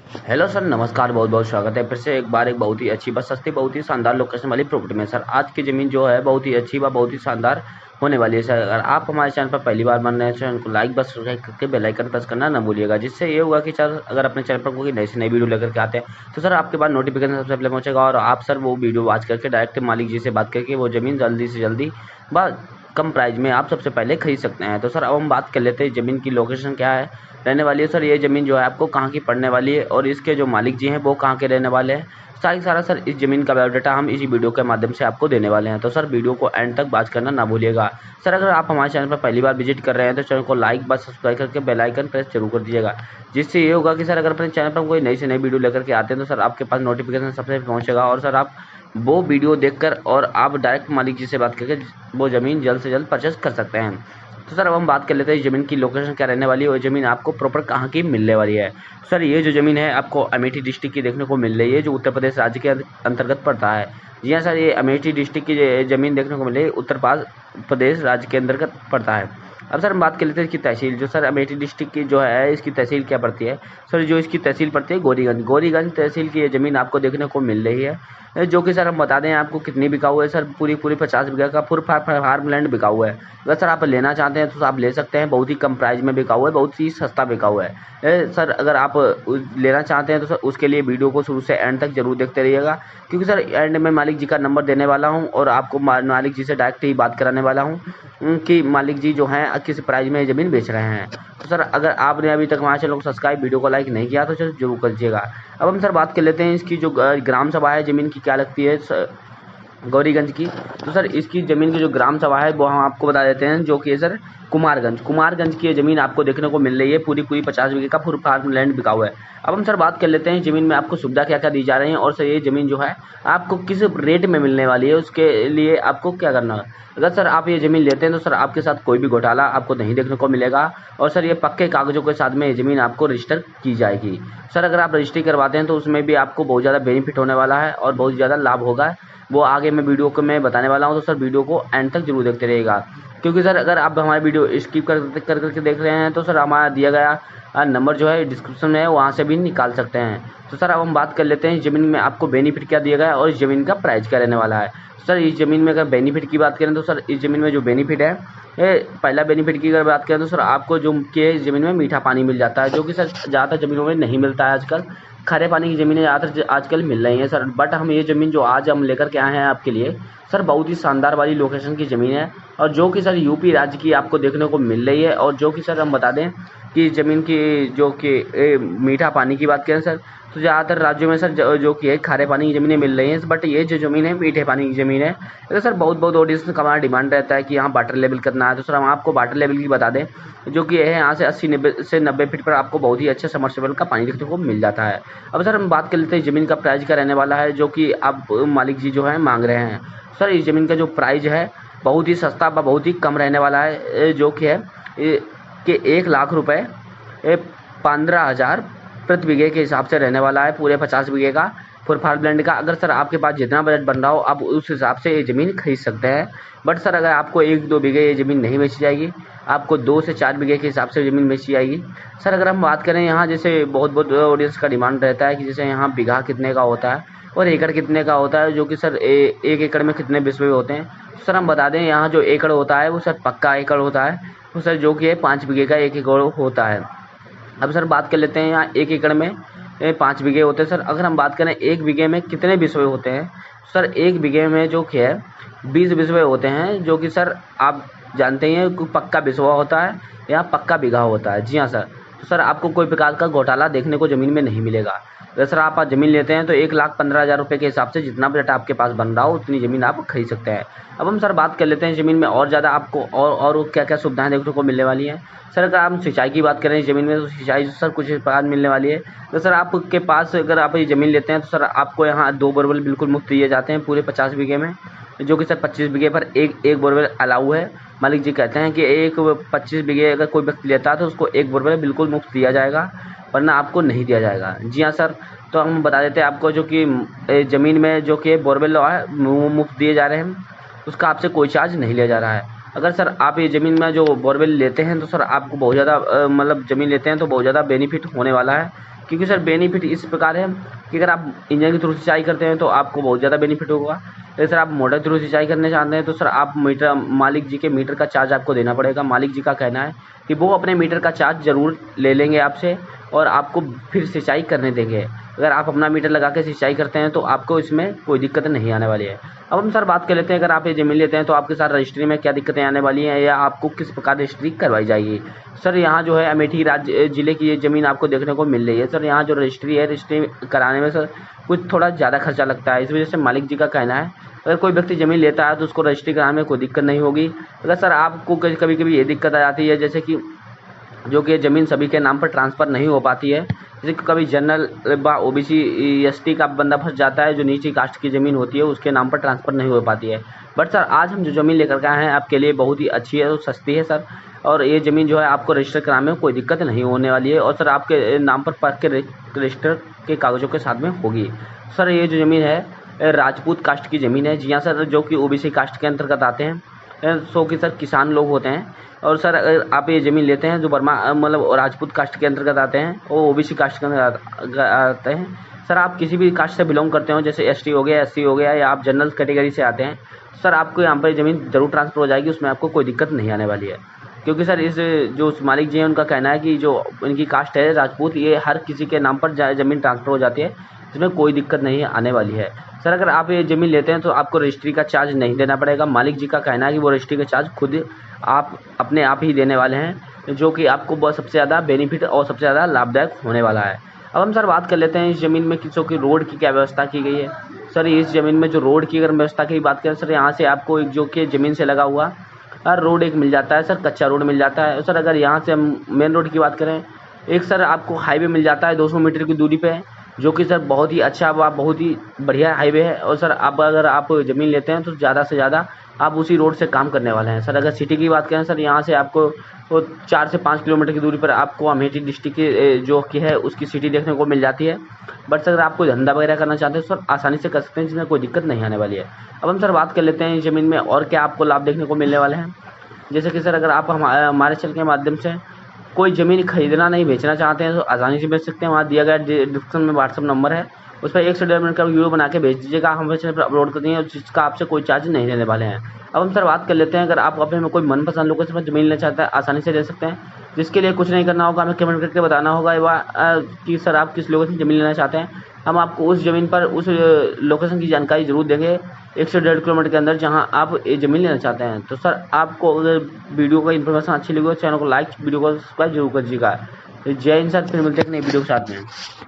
Hello sir, नमस्कार। बहुत बहुत स्वागत है फिर से एक बार एक बहुत ही अच्छी, बस सस्ती, बहुत ही शानदार लोकेशन वाली प्रॉपर्टी में। सर आज की ज़मीन जो है बहुत ही अच्छी व बहुत ही शानदार होने वाली है। सर अगर आप हमारे चैनल पर पहली बार बन रहे हैं, चैनल को लाइक बस सब्सक्राइब करके बेल आइकन प्रेस करना ना भूलिएगा, जिससे ये होगा कि सर अगर अपने चैनल पर कोई नई से नई वीडियो लेकर के आते हैं तो सर आपके पास नोटिफिकेशन सबसे पहले पहुंचेगा और आप सर वो वीडियो वॉच करके डायरेक्ट मालिक जी से बात करके वो ज़मीन जल्दी से जल्दी व कम प्राइस में आप सबसे पहले खरीद सकते हैं। तो सर अब हम बात कर लेते हैं ज़मीन की लोकेशन क्या है, रहने वाली है। सर ये ज़मीन जो है आपको कहाँ की पड़ने वाली है और इसके जो मालिक जी हैं वो कहाँ के रहने वाले हैं, सारा सर इस ज़मीन का बायोडाटा हम इसी वीडियो के माध्यम से आपको देने वाले हैं। तो सर वीडियो को एंड तक वॉच करना ना भूलिएगा। सर अगर आप हमारे चैनल पर पहली बार विजिट कर रहे हैं तो चैनल को लाइक बस सब्सक्राइब करके बेल आइकन प्रेस जरूर कर दीजिएगा, जिससे ये होगा कि सर अगर अपने चैनल पर कोई नई से नई वीडियो लेकर के आते हैं तो सर आपके पास नोटिफिकेशन सबसे पहले पहुँचेगा और सर आप वो वीडियो देखकर और आप डायरेक्ट मालिक जी से बात करके वो ज़मीन जल्द से जल्द परचेस कर सकते हैं। तो सर अब हम बात कर लेते हैं ज़मीन की लोकेशन क्या रहने वाली है और ज़मीन आपको प्रॉपर कहाँ की मिलने वाली है। सर ये जो ज़मीन है आपको अमेठी डिस्ट्रिक्ट की देखने को मिल रही है, जो उत्तर प्रदेश राज्य के अंतर्गत पड़ता है। जी हाँ सर, ये अमेठी डिस्ट्रिक्ट की ज़मीन देखने को मिल रही है, उत्तर प्रदेश राज्य के अंतर्गत पड़ता है। अब सर हम बात कर लेते हैं इसकी तहसील। जो सर अमेठी डिस्ट्रिक्ट की जो है इसकी तहसील क्या पड़ती है, सर जो इसकी तहसील पड़ती है गौरीगंज। गौरीगंज तहसील की ये ज़मीन आपको देखने को मिल रही है, जो कि सर हम बता दें आपको कितनी बिकाऊ है। सर पूरी 50 बीघा का फुल फार्म लैंड बिकाऊ है। अगर सर आप लेना चाहते हैं तो आप ले सकते हैं, बहुत ही कम प्राइस में बिकाऊ है, बहुत ही सस्ता बिकाऊ है। सर अगर आप लेना चाहते हैं तो सर उसके लिए वीडियो को शुरू से एंड तक जरूर देखते रहिएगा, क्योंकि सर एंड में मालिक जी का नंबर देने वाला हूं और आपको मालिक जी से डायरेक्ट ही बात कराने वाला हूं कि मालिक जी जो हैं किस प्राइस में ज़मीन बेच रहे हैं। तो सर अगर आपने अभी तक हमारे चैनल को सब्सक्राइब, वीडियो को लाइक नहीं किया तो सर जरूर करिएगा। अब हम सर बात कर लेते हैं इसकी जो ग्राम सभा है ज़मीन की क्या लगती है गौरीगंज की। तो सर इसकी ज़मीन की जो ग्राम सभा है वो हम आपको बता देते हैं, जो कि है सर कुमारगंज की ये ज़मीन आपको देखने को मिल रही है। पूरी 50 बीघे का फुल फार्म लैंड बिकाऊ है। अब हम सर बात कर लेते हैं ज़मीन में आपको सुविधा क्या क्या दी जा रही है और सर ये ज़मीन जो है आपको किस रेट में मिलने वाली है, उसके लिए आपको क्या करना है। अगर सर आप ये ज़मीन लेते हैं तो सर आपके साथ कोई भी घोटाला आपको नहीं देखने को मिलेगा और सर ये पक्के कागजों के साथ में ये ज़मीन आपको रजिस्टर की जाएगी। सर अगर आप रजिस्ट्री करवाते हैं तो उसमें भी आपको बहुत ज़्यादा बेनिफिट होने वाला है और बहुत ज़्यादा लाभ होगा, वो आगे मैं वीडियो को मैं बताने वाला हूँ। तो सर वीडियो को एंड तक जरूर देखते रहिएगा, क्योंकि सर अगर आप हमारी वीडियो स्किप करके देख रहे हैं तो सर हमारा दिया गया नंबर जो है डिस्क्रिप्शन में है, वहाँ से भी निकाल सकते हैं। तो सर अब हम बात कर लेते हैं ज़मीन में आपको बेनिफिट क्या दिया गया है और इस ज़मीन का प्राइस क्या रहने वाला है। सर इस ज़मीन में अगर बेनिफिट की बात करें तो सर इस ज़मीन में जो बेनिफिट है, पहला बेनिफिट की अगर बात करें तो सर आपको जो कि ज़मीन में मीठा पानी मिल जाता है, जो कि सर ज़्यादातर ज़मीनों में नहीं मिलता है आजकल। खारे पानी की ज़मीनें ज़्यादातर आजकल मिल रही हैं सर, बट हम ये ज़मीन जो आज हम लेकर के आए हैं आपके लिए सर बहुत ही शानदार वाली लोकेशन की ज़मीन है और जो कि सर यूपी राज्य की आपको देखने को मिल रही है। और जो कि सर हम बता दें कि ज़मीन की जो कि मीठा पानी की बात करें सर तो ज़्यादातर राज्यों में सर जो कि है खारे पानी की ज़मीनें मिल रही हैं, बट ये जो ज़मीन है मीठे पानी की ज़मीन है। तो सर बहुत ऑडियंस का हमारा डिमांड रहता है कि यहाँ वाटर लेवल कितना है, तो सर हम आपको वाटर लेवल की बता दें, जो कि है यहाँ से 80 से 90 फीट पर आपको बहुत ही अच्छे समरसेबल का पानी देखने को मिल जाता है। अब सर हम बात कर लेते हैं ज़मीन का प्राइस क्या रहने वाला है, जो कि आप मालिक जी जो है मांग रहे हैं। सर इस ज़मीन का जो प्राइस है बहुत ही सस्ता व बहुत ही कम रहने वाला है, जो कि है कि 1 लाख रुपये 15,000 प्रति बीघे के हिसाब से रहने वाला है, पूरे 50 बीघे का फुल फार्म लैंड का। अगर सर आपके पास जितना बजट बन रहा हो आप उस हिसाब से ये ज़मीन खरीद सकते हैं, बट सर अगर आपको 1-2 बीघे ये ज़मीन नहीं बेची जाएगी, आपको 2 से 4 बीघे के हिसाब से ज़मीन बेची जाएगी। सर अगर हम बात करें यहाँ, जैसे बहुत ऑडियंस का डिमांड रहता है कि जैसे यहाँ बीघा कितने का होता है और एकड़ कितने का होता है, जो कि सर 1 एकड़ में कितने बिस्वे होते हैं। सर हम बता दें यहाँ जो एकड़ होता है वो सर पक्का एकड़ होता है, तो सर जो कि है 5 बीघे का 1 एकड़ होता है। अब सर बात कर लेते हैं यहाँ 1 एकड़ में 5 बीघे होते हैं। सर अगर हम बात करें 1 बीघे में कितने बिस्वे होते हैं, सर 1 बीघे में जो कि है 20 बिस्वे होते हैं, जो कि सर आप जानते ही हैं कि पक्का बिस्वा होता है या पक्का बीघा होता है। जी हाँ सर, तो सर आपको कोई प्रकार का घोटाला देखने को ज़मीन में नहीं मिलेगा। अगर सर आप ज़मीन लेते हैं तो 1,15,000 रुपये के हिसाब से जितना बजट आपके पास बन रहा हो उतनी ज़मीन आप खरीद सकते हैं। अब हम सर बात कर लेते हैं ज़मीन में और ज़्यादा आपको और क्या क्या सुविधाएं देखने को मिलने वाली हैं। सर अगर हम सिंचाई की बात करें ज़मीन में तो सिंचाई सर कुछ इस प्रकार मिलने वाली है। तो सर आपके पास अगर आप ये ज़मीन लेते हैं तो सर आपको यहाँ 2 बोरवेल बिल्कुल मुफ्त दिए जाते हैं पूरे 50 बीघे में, जो कि सर 25 बीघे पर एक बोरवेल अलाउ है। मालिक जी कहते हैं कि 25 बीघे अगर कोई व्यक्ति लेता है तो उसको 1 बोरवेल बिल्कुल मुफ्त दिया जाएगा, वरना आपको नहीं दिया जाएगा। जी हाँ सर, तो हम बता देते हैं आपको जो कि ज़मीन में जो कि बोरवेल है वो मुफ्त दिए जा रहे हैं, उसका आपसे कोई चार्ज नहीं लिया जा रहा है। अगर सर आप ये ज़मीन में जो बोरवेल लेते हैं तो सर आपको बहुत ज़्यादा मतलब ज़मीन लेते हैं तो बहुत ज़्यादा बेनिफिट होने वाला है, क्योंकि सर बेनिफिट इस प्रकार है कि अगर आप इंजन के थ्रू सिंचाई करते हैं तो आपको बहुत ज़्यादा बेनिफिट होगा। अगर सर आप मोटर थ्रू सिंचाई करने चाहते हैं तो सर आप मालिक जी के मीटर का चार्ज आपको देना पड़ेगा। मालिक जी का कहना है कि वो अपने मीटर का चार्ज ज़रूर ले लेंगे आपसे और आपको फिर सिंचाई करने देंगे। अगर आप अपना मीटर लगा के सिंचाई करते हैं तो आपको इसमें कोई दिक्कत नहीं आने वाली है। अब हम सर बात कर लेते हैं, अगर आप ये ज़मीन लेते हैं तो आपके साथ रजिस्ट्री में क्या दिक्कतें आने वाली हैं या आपको किस प्रकार रजिस्ट्री करवाई जाएगी। सर यहाँ जो है अमेठी राज्य ज़िले की ये ज़मीन आपको देखने को मिल रही है। सर यहाँ जो रजिस्ट्री है, रजिस्ट्री कराने में सर कुछ थोड़ा ज़्यादा खर्चा लगता है। इस वजह से मालिक जी का कहना है अगर कोई व्यक्ति ज़मीन लेता है तो उसको रजिस्ट्री कराने में कोई दिक्कत नहीं होगी। अगर सर आपको कभी कभी ये दिक्कत आ जाती है जैसे कि जो कि ज़मीन सभी के नाम पर ट्रांसफ़र नहीं हो पाती है, जैसे कि कभी जनरल व ओबीसी एसटी का बंदा फंस जाता है, जो नीची कास्ट की ज़मीन होती है उसके नाम पर ट्रांसफ़र नहीं हो पाती है। बट सर आज हम जो ज़मीन लेकर के आए हैं आपके लिए बहुत ही अच्छी है और सस्ती है सर, और ये ज़मीन जो है आपको रजिस्टर कराने में कोई दिक्कत नहीं होने वाली है और सर आपके नाम पर पक्के के रजिस्टर के कागज़ों के साथ में होगी। सर ये जो ज़मीन है राजपूत कास्ट की ज़मीन है। जी हाँ सर, जो कि ओबीसी कास्ट के अंतर्गत आते हैं, सो कि सर किसान लोग होते हैं। और सर अगर आप ये ज़मीन लेते हैं जो वर्मा मतलब राजपूत कास्ट के अंतर्गत आते हैं, वो ओबीसी कास्ट के अंतर्गत आते हैं। सर आप किसी भी कास्ट से बिलोंग करते हो, जैसे एसटी हो गया, एससी हो गया, या आप जनरल कैटेगरी से आते हैं, सर आपको यहाँ पर ज़मीन ज़रूर ट्रांसफ़र हो जाएगी, उसमें आपको कोई दिक्कत नहीं आने वाली है। क्योंकि सर इस जो मालिक जी हैं उनका कहना है कि जो इनकी कास्ट है राजपूत, ये हर किसी के नाम पर ज़मीन ट्रांसफ़र हो जाती है, इसमें कोई दिक्कत नहीं आने वाली है। सर अगर आप ये ज़मीन लेते हैं तो आपको रजिस्ट्री का चार्ज नहीं देना पड़ेगा। मालिक जी का कहना है कि वो रजिस्ट्री का चार्ज खुद आप अपने आप ही देने वाले हैं, जो कि आपको बहुत सबसे ज़्यादा बेनिफिट और सबसे ज़्यादा लाभदायक होने वाला है। अब हम सर बात कर लेते हैं इस ज़मीन में किसों की रोड की क्या व्यवस्था की गई है। सर इस ज़मीन में जो रोड की अगर व्यवस्था की बात करें सर, यहाँ से आपको एक जो कि ज़मीन से लगा हुआ रोड एक मिल जाता है सर, कच्चा रोड मिल जाता है। सर अगर यहाँ से हम मेन रोड की बात करें, एक सर आपको हाईवे मिल जाता है 200 मीटर की दूरी पे, जो कि सर बहुत ही अच्छा व बहुत ही बढ़िया हाईवे है। और सर अब अगर आप ज़मीन लेते हैं तो ज़्यादा से ज़्यादा आप उसी रोड से काम करने वाले हैं। सर अगर सिटी की बात करें सर, यहाँ से आपको वो 4 से 5 किलोमीटर की दूरी पर आपको अमेठी डिस्ट्रिक्ट की जो कि है उसकी सिटी देखने को मिल जाती है। बट सर अगर आपको धंधा वगैरह करना चाहते हैं तो सर आसानी से कर सकते हैं, जिसमें कोई दिक्कत नहीं आने वाली है। अब हम सर बात कर लेते हैं इस ज़मीन में और क्या आपको लाभ देखने को मिलने वाले हैं। जैसे कि सर अगर आप हमारे चैनल के माध्यम से कोई ज़मीन खरीदना नहीं बेचना चाहते हैं तो आसानी से बेच सकते हैं। वहाँ दिया गया डिस्क्रिप्शन में व्हाट्सअप नंबर है, उस पर 1 से 1.5 मिनट का वीडियो बना के भेज दीजिएगा, हम चैनल पर अपलोड कर देंगे और जिसका आपसे कोई चार्ज नहीं लेने वाले हैं। अब हम सर बात कर लेते हैं, अगर आप अपने में कोई मनपसंद लोकेशन पर ज़मीन लेना चाहते हैं आसानी से ले सकते हैं, जिसके लिए कुछ नहीं करना होगा, हमें कमेंट करके बताना होगा कि सर आप किस लोकेशन ज़मीन लेना चाहते हैं। हम आपको उस ज़मीन पर उस लोकेशन की जानकारी ज़रूर देंगे 1 से 1.5 किलोमीटर के अंदर जहां आप ये ज़मीन लेना चाहते हैं। तो सर आपको अगर वीडियो का इन्फॉर्मेशन अच्छी लगी हो, चैनल को लाइक, वीडियो को सब्सक्राइब जरूर करिएगा। जय हिंद सर, फिर मिलते हैं एक नई वीडियो के साथ में।